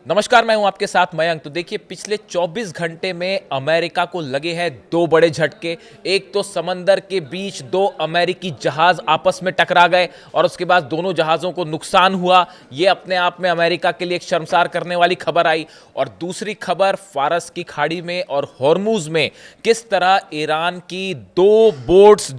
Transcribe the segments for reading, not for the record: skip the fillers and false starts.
नमस्कार, मैं हूं आपके साथ मयंक। तो देखिए, पिछले 24 घंटे में अमेरिका को लगे हैं दो बड़े झटके। एक तो समंदर के बीच दो अमेरिकी जहाज आपस में टकरा गए और उसके बाद दोनों जहाज़ों को नुकसान हुआ। ये अपने आप में अमेरिका के लिए एक शर्मसार करने वाली खबर आई। और दूसरी खबर, फारस की खाड़ी में और हॉर्मूज में किस तरह ईरान की दो बोट्स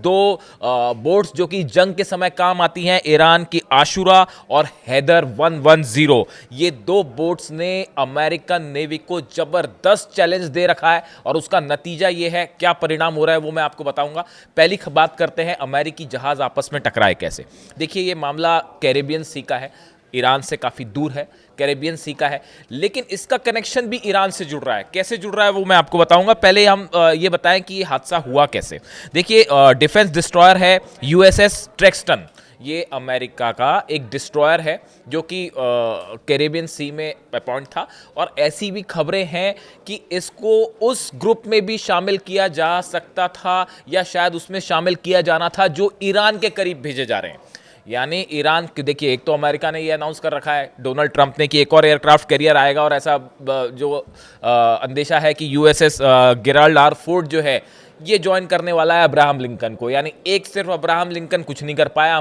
जो कि जंग के समय काम आती हैं, ईरान की आशुरा और हैदर 110, ये दो बोट्स ने अमेरिकन नेवी को जबरदस्त चैलेंज दे रखा है। और उसका नतीजा यह है, क्या परिणाम हो रहा है वो मैं आपको बताऊंगा। पहली बात करते हैं अमेरिकी जहाज आपस में टकराए कैसे। देखिए, ये मामला कैरेबियन सी का है, ईरान से काफ़ी दूर है, कैरेबियन सी का है, लेकिन इसका कनेक्शन भी ईरान से जुड़ रहा है। कैसे जुड़ रहा है वो मैं आपको बताऊंगा। पहले हम ये बताएं कि ये हादसा हुआ कैसे। देखिए, डिफेंस डिस्ट्रॉयर है यूएसएस ट्रेक्सटन। ये अमेरिका का एक डिस्ट्रॉयर है जो कि कैरेबियन सी में अपॉइंट था। और ऐसी भी खबरें हैं कि इसको उस ग्रुप में भी शामिल किया जा सकता था या शायद उसमें शामिल किया जाना था जो ईरान के करीब भेजे जा रहे हैं। यानी ईरान, देखिए, एक तो अमेरिका ने ये अनाउंस कर रखा है, डोनाल्ड ट्रंप ने, कि एक और एयरक्राफ्ट कैरियर आएगा। और ऐसा जो अंदेशा है कि यूएसएस गेराल्ड आर फोर्ड जो है ये ज्वाइन करने वाला है अब्राहम लिंकन को। यानी एक सिर्फ अब्राहम लिंकन कुछ नहीं कर पाया,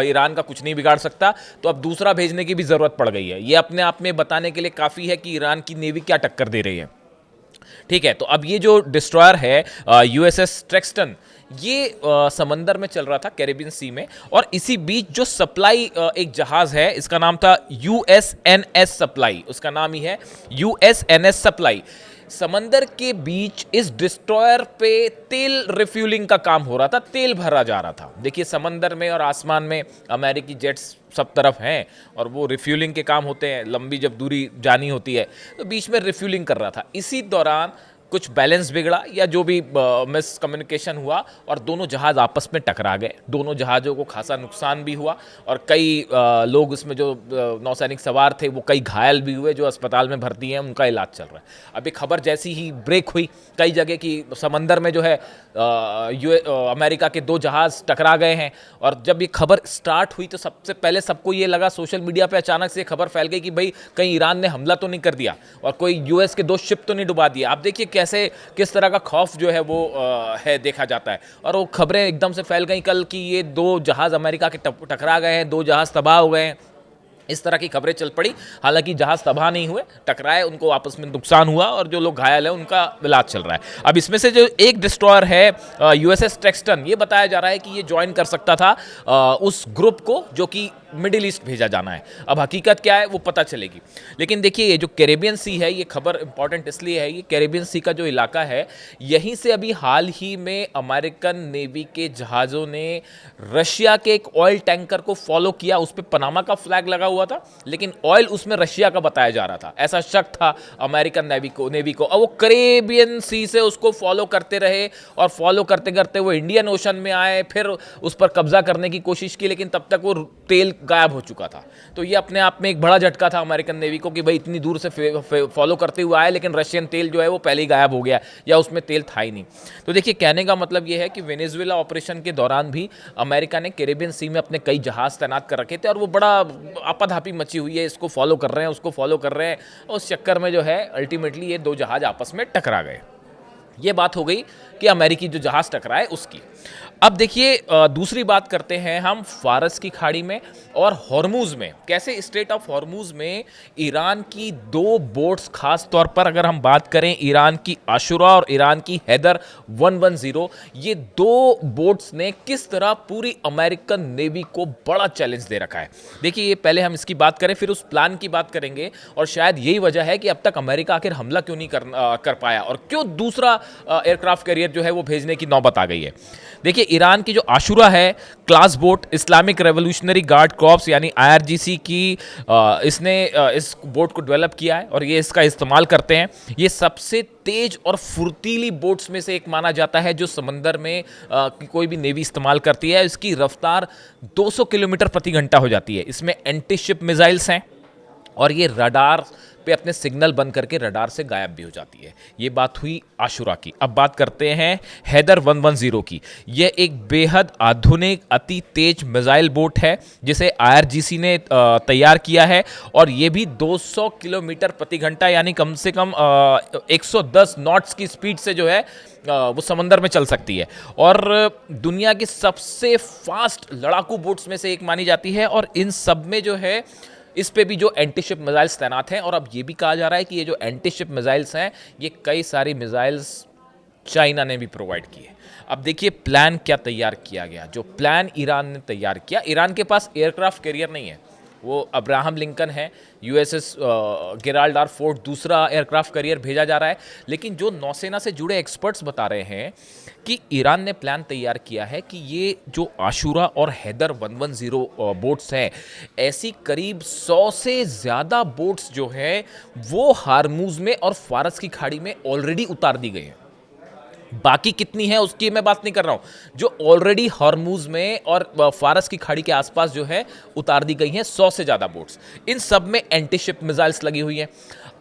ईरान का कुछ नहीं बिगाड़ सकता, तो अब दूसरा भेजने की भी ज़रूरत पड़ गई है। ये अपने आप में बताने के लिए काफ़ी है कि ईरान की नेवी क्या टक्कर दे रही है। ठीक है, तो अब ये जो डिस्ट्रॉयर है यूएसएस ट्रेक्सटन, ये समंदर में चल रहा था कैरेबियन सी में। और इसी बीच जो सप्लाई एक जहाज है, इसका नाम था यूएसएनएस सप्लाई, उसका नाम ही है यूएसएनएस सप्लाई। समंदर के बीच इस डिस्ट्रॉयर पे तेल रिफ्यूलिंग का काम हो रहा था, तेल भरा जा रहा था। देखिए, समंदर में और आसमान में अमेरिकी जेट्स सब तरफ हैं और वो रिफ्यूलिंग के काम होते हैं। लंबी जब दूरी जानी होती है तो बीच में रिफ्यूलिंग कर रहा था। इसी दौरान कुछ बैलेंस बिगड़ा या जो भी मिसकम्युनिकेशन हुआ और दोनों जहाज़ आपस में टकरा गए। दोनों जहाज़ों को खासा नुकसान भी हुआ और कई लोग उसमें जो नौसैनिक सवार थे वो कई घायल भी हुए, जो अस्पताल में भर्ती हैं, उनका इलाज चल रहा है। अभी खबर जैसी ही ब्रेक हुई कई जगह की समंदर में जो है अमेरिका के दो जहाज़ टकरा गए हैं। और जब ये खबर स्टार्ट हुई तो सबसे पहले सबको ये लगा, सोशल मीडिया पे अचानक से खबर फैल गई कि भाई कहीं ईरान ने हमला तो नहीं कर दिया और कोई यूएस के दो शिप तो नहीं डुबा दिया। आप देखिए कैसे किस तरह का खौफ जो है वो है देखा जाता है। और वो खबरें एकदम से फैल गई कल कि ये दो जहाज़ अमेरिका के टकरा गए हैं, दो जहाज़ तबाह हो गए हैं, इस तरह की खबरें चल पड़ी। हालांकि जहाज तबाह नहीं हुए, टकराए, उनको आपस में नुकसान हुआ और जो लोग घायल हैं उनका इलाज चल रहा है। अब इसमें से जो एक डिस्ट्रॉयर है यूएसएस ट्रेक्सटन, ये बताया जा रहा है कि ये ज्वाइन कर सकता था उस ग्रुप को जो कि मिडिल ईस्ट भेजा जाना है। अब हकीकत क्या है वो पता चलेगी। लेकिन देखिए, ये जो कैरेबियन सी है, ये खबर इंपॉर्टेंट इसलिए है, ये कैरेबियन सी का जो इलाका है, यहीं से अभी हाल ही में अमेरिकन नेवी के जहाज़ों ने रशिया के एक ऑयल टैंकर को फॉलो किया। उस पर पनामा का फ्लैग लगा हुआ था, लेकिन ऑयल उसमें रशिया का बताया जा रहा था, ऐसा शक था अमेरिकन नेवी को। और वो कैरेबियन सी से उसको फॉलो करते रहे और फॉलो करते करते वो इंडियन ओशन में आए, फिर उस पर कब्जा करने की कोशिश की, लेकिन तब तक वो तेल गायब हो चुका था। तो ये अपने आप में एक बड़ा झटका था अमेरिकन नेवी को कि भाई इतनी दूर से फॉलो करते हुए आए, लेकिन रशियन तेल जो है वो पहले ही गायब हो गया या उसमें तेल था ही नहीं। तो देखिए, कहने का मतलब ये है कि वेनेजुएला ऑपरेशन के दौरान भी अमेरिका ने कैरेबियन सी में अपने कई जहाज तैनात कर रखे थे और वो बड़ा आपाधापी मची हुई है, इसको फॉलो कर रहे हैं, उसको फॉलो कर रहे हैं। उस चक्कर में जो है अल्टीमेटली ये दो जहाज आपस में टकरा गए। ये बात हो गई कि अमेरिकी जो जहाज टकराए उसकी। अब देखिए, दूसरी बात करते हैं हम फारस की खाड़ी में और हॉर्मूज में। कैसे स्ट्रेट ऑफ हॉर्मूज में ईरान की दो बोट्स, खास तौर पर अगर हम बात करें ईरान की आशुरा और ईरान की हैदर 110, ये दो बोट्स ने किस तरह पूरी अमेरिकन नेवी को बड़ा चैलेंज दे रखा है। देखिए, ये पहले हम इसकी बात करें, फिर उस प्लान की बात करेंगे और शायद यही वजह है कि अब तक अमेरिका आखिर हमला क्यों नहीं कर पाया और क्यों दूसरा एयरक्राफ्ट कैरियर जो है वो भेजने की नौबत आ गई है। देखिए, ईरान की जो आशुरा है class boat, Islamic revolutionary guard corps यानी आईआरजीसी की, इसने इस बोट को डेवलप किया है और ये इसका इस्तेमाल करते हैं। ये सबसे तेज और फुर्तीली बोट्स में से एक माना जाता है जो समंदर में कोई भी नेवी इस्तेमाल करती है। इसकी रफ्तार 200 किलोमीटर प्रति घंटा हो जाती है। इसमें एंटी शिप मिसाइल्स हैं और ये रडार पे अपने सिग्नल बंद करके रडार से गायब भी हो जाती है। ये बात हुई आशुरा की। अब बात करते हैं हैदर 110 की। यह एक बेहद आधुनिक अति तेज मिसाइल बोट है जिसे आईआरजीसी ने तैयार किया है, और ये भी 200 किलोमीटर प्रति घंटा यानी कम से कम 110 नॉट्स की स्पीड से जो है वो समंदर में चल सकती है, और दुनिया की सबसे फास्ट लड़ाकू बोट्स में से एक मानी जाती है। और इन सब में जो है इस पे भी जो एंटी शिप मिसाइल्स तैनात हैं, और अब ये भी कहा जा रहा है कि ये जो एंटी शिप मिसाइल्स हैं ये कई सारी मिसाइल्स चाइना ने भी प्रोवाइड की है। अब देखिए प्लान क्या तैयार किया गया। जो प्लान ईरान ने तैयार किया, ईरान के पास एयरक्राफ्ट कैरियर नहीं है, वो अब्राहम लिंकन है, यूएसएस गेराल्ड आर फोर्ड दूसरा एयरक्राफ्ट कैरियर भेजा जा रहा है। लेकिन जो नौसेना से जुड़े एक्सपर्ट्स बता रहे हैं कि ईरान ने प्लान तैयार किया है कि ये जो आशुरा और हैदर 110 बोट्स हैं, ऐसी करीब 100 से ज़्यादा बोट्स जो है वो हार्मूज में और फारस की खाड़ी में ऑलरेडी उतार दी गई हैं। बाकी कितनी है उसकी मैं बात नहीं कर रहा हूं, जो ऑलरेडी हॉर्मूज में और फारस की खाड़ी के आसपास जो है उतार दी गई हैं 100 से ज़्यादा बोट्स। इन सब में एंटी शिप मिसाइल्स लगी हुई हैं।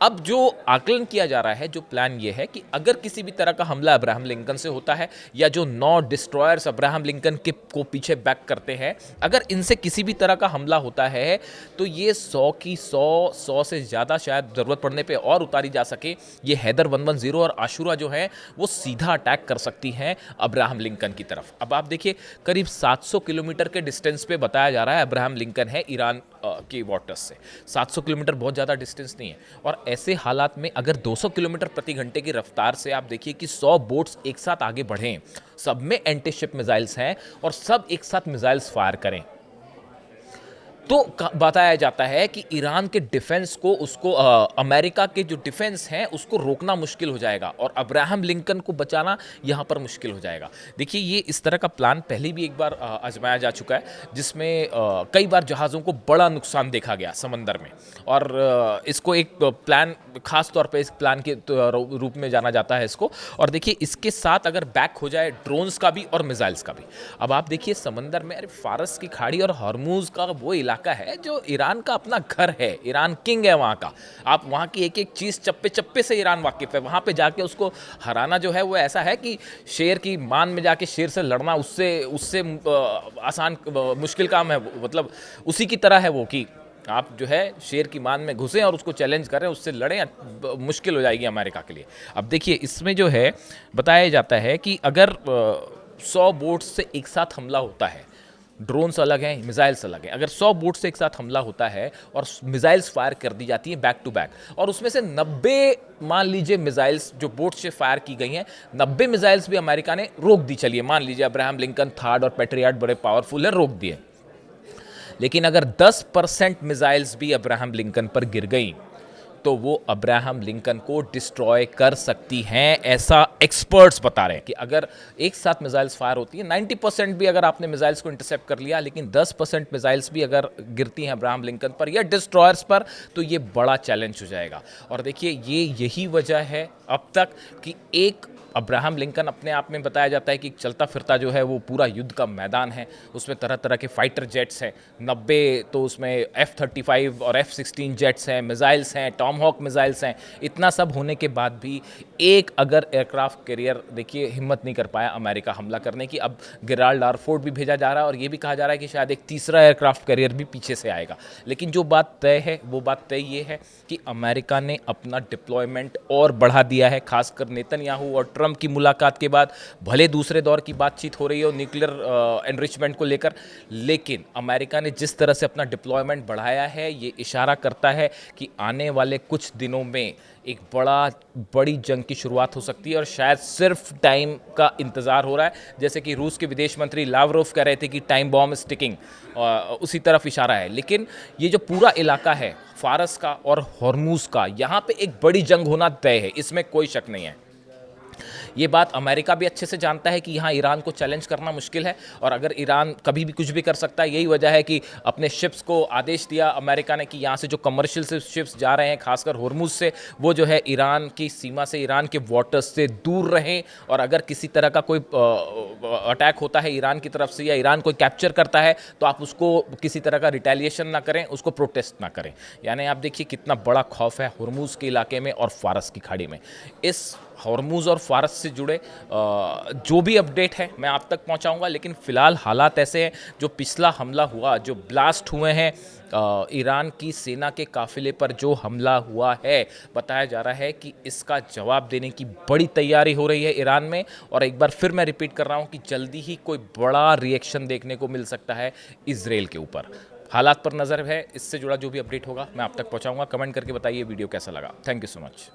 अब जो आकलन किया जा रहा है, जो प्लान ये है कि अगर किसी भी तरह का हमला अब्राहम लिंकन से होता है, या जो 9 डिस्ट्रॉयर्स अब्राहम लिंकन के को पीछे बैक करते हैं, अगर इनसे किसी भी तरह का हमला होता है तो ये 100 की 100 से ज़्यादा शायद ज़रूरत पड़ने पे और उतारी जा सके, ये हैदर 110 और आशुरा जो है वो सीधा अटैक कर सकती हैं अब्राहम लिंकन की तरफ। अब आप देखिए करीब 700 किलोमीटर के डिस्टेंस पे बताया जा रहा है अब्राहम लिंकन है ईरान के वाटर्स से। 700 किलोमीटर बहुत ज़्यादा डिस्टेंस नहीं है, और ऐसे हालात में अगर 200 किलोमीटर प्रति घंटे की रफ्तार से आप देखिए कि 100 बोट्स एक साथ आगे बढ़ें, सब में एंटी शिप मिसाइल्स हैं और सब एक साथ मिसाइल्स फायर करें, तो बताया जाता है कि ईरान के डिफेंस को उसको अमेरिका के जो डिफेंस हैं उसको रोकना मुश्किल हो जाएगा, और अब्राहम लिंकन को बचाना यहाँ पर मुश्किल हो जाएगा। देखिए ये इस तरह का प्लान पहले भी एक बार आजमाया जा चुका है, जिसमें कई बार जहाज़ों को बड़ा नुकसान देखा गया समंदर में, और इसको एक प्लान खास तौर पे इस प्लान के रूप में जाना जाता है इसको। और देखिए इसके साथ अगर बैक हो जाए ड्रोन्स का भी और मिसाइल्स का भी। अब आप देखिए समंदर में, अरे फारस की खाड़ी और हॉर्मूज का वो इलाका है जो ईरान का अपना घर है, ईरान किंग है वहाँ का। आप वहाँ की एक एक चीज़ चप्पे चप्पे से ईरान वाकिफ़ है। वहाँ पे जाके उसको हराना जो है वो ऐसा है कि शेर की मान में जाके शेर से लड़ना उससे आसान मुश्किल काम है, मतलब उसी की तरह है वो, कि आप जो है शेर की मान में घुसें और उसको चैलेंज करें, उससे लड़ें, मुश्किल हो जाएगी अमेरिका के लिए। अब देखिए इसमें जो है बताया जाता है कि अगर 100 बोट्स से एक साथ हमला होता है, ड्रोन्स अलग हैं, मिसाइल्स अलग हैं, अगर 100 बोट से एक साथ हमला होता है और मिसाइल्स फायर कर दी जाती हैं बैक टू बैक, और उसमें से 90 मान लीजिए मिसाइल्स जो बोट से फायर की गई हैं, 90 मिसाइल्स भी अमेरिका ने रोक दी। चलिए मान लीजिए अब्राहम लिंकन थर्ड और पैट्रियट बड़े पावरफुल है, रोक दिए, लेकिन अगर 10% मिसाइल्स भी अब्राहम लिंकन पर गिर गई तो वो अब्राहम लिंकन को डिस्ट्रॉय कर सकती हैं, ऐसा एक्सपर्ट्स बता रहे हैं। कि अगर एक साथ मिसाइल्स फायर होती हैं, 90% भी अगर आपने मिसाइल्स को इंटरसेप्ट कर लिया, लेकिन 10% मिसाइल्स भी अगर गिरती हैं अब्राहम लिंकन पर या डिस्ट्रॉयर्स पर, तो ये बड़ा चैलेंज हो जाएगा। और देखिए यही वजह है अब तक कि एक अब्राहम लिंकन अपने आप में बताया जाता है कि चलता फिरता जो है वो पूरा युद्ध का मैदान है। उसमें तरह तरह के फाइटर जेट्स हैं, 90 तो उसमें F-35 और F-16 जेट्स हैं, मिसाइल्स हैं, टॉमहॉक मिसाइल्स हैं। इतना सब होने के बाद भी एक अगर एयरक्राफ्ट कैरियर देखिए हिम्मत नहीं कर पाया अमेरिका हमला करने की। अब गेराल्ड आर फोर्ड भी भेजा जा रहा है, और ये भी कहा जा रहा है कि शायद एक तीसरा एयरक्राफ्ट कैरियर भी पीछे से आएगा। लेकिन जो बात तय है वो बात तय ये है कि अमेरिका ने अपना डिप्लॉयमेंट और बढ़ा दिया है, खासकर नेतन्याहू और ट्रंप की मुलाकात के बाद। भले दूसरे दौर की बातचीत हो रही हो न्यूक्लियर एनरिचमेंट को लेकर, लेकिन अमेरिका ने जिस तरह से अपना डिप्लॉयमेंट बढ़ाया है, ये इशारा करता है कि आने वाले कुछ दिनों में एक बड़ी जंग की शुरुआत हो सकती है, और शायद सिर्फ टाइम का इंतज़ार हो रहा है। जैसे कि रूस के विदेश मंत्री लावरोव कह रहे थे कि टाइम बॉम्ब इज टिकिंग, उसी तरफ इशारा है। लेकिन ये जो पूरा इलाका है फारस का और हॉर्मूज का, यहाँ पे एक बड़ी जंग होना तय है, इसमें कोई शक नहीं है। ये बात अमेरिका भी अच्छे से जानता है कि यहाँ ईरान को चैलेंज करना मुश्किल है, और अगर ईरान कभी भी कुछ भी कर सकता है। यही वजह है कि अपने शिप्स को आदेश दिया अमेरिका ने कि यहाँ से जो कमर्शियल शिप्स जा रहे हैं खासकर होर्मुज से, वो जो है ईरान की सीमा से, ईरान के वाटर्स से दूर रहें। और अगर किसी तरह का कोई अटैक होता है ईरान की तरफ से या ईरान कोई कैप्चर करता है तो आप उसको किसी तरह का रिटेलिएशन ना करें, उसको प्रोटेस्ट ना करें। यानी आप देखिए कितना बड़ा खौफ है हुर्मुज के इलाके में और फारस की खाड़ी में। इस हॉर्मुज और फारस से जुड़े जो भी अपडेट है मैं आप तक पहुंचाऊंगा, लेकिन फ़िलहाल हालात ऐसे हैं। जो पिछला हमला हुआ, जो ब्लास्ट हुए हैं ईरान की सेना के काफिले पर जो हमला हुआ है, बताया जा रहा है कि इसका जवाब देने की बड़ी तैयारी हो रही है ईरान में। और एक बार फिर मैं रिपीट कर रहा हूं कि जल्दी ही कोई बड़ा रिएक्शन देखने को मिल सकता है इजराइल के ऊपर। हालात पर नज़र है, इससे जुड़ा जो भी अपडेट होगा मैं आप तक पहुंचाऊंगा। कमेंट करके बताइए वीडियो कैसा लगा। Thank you so much.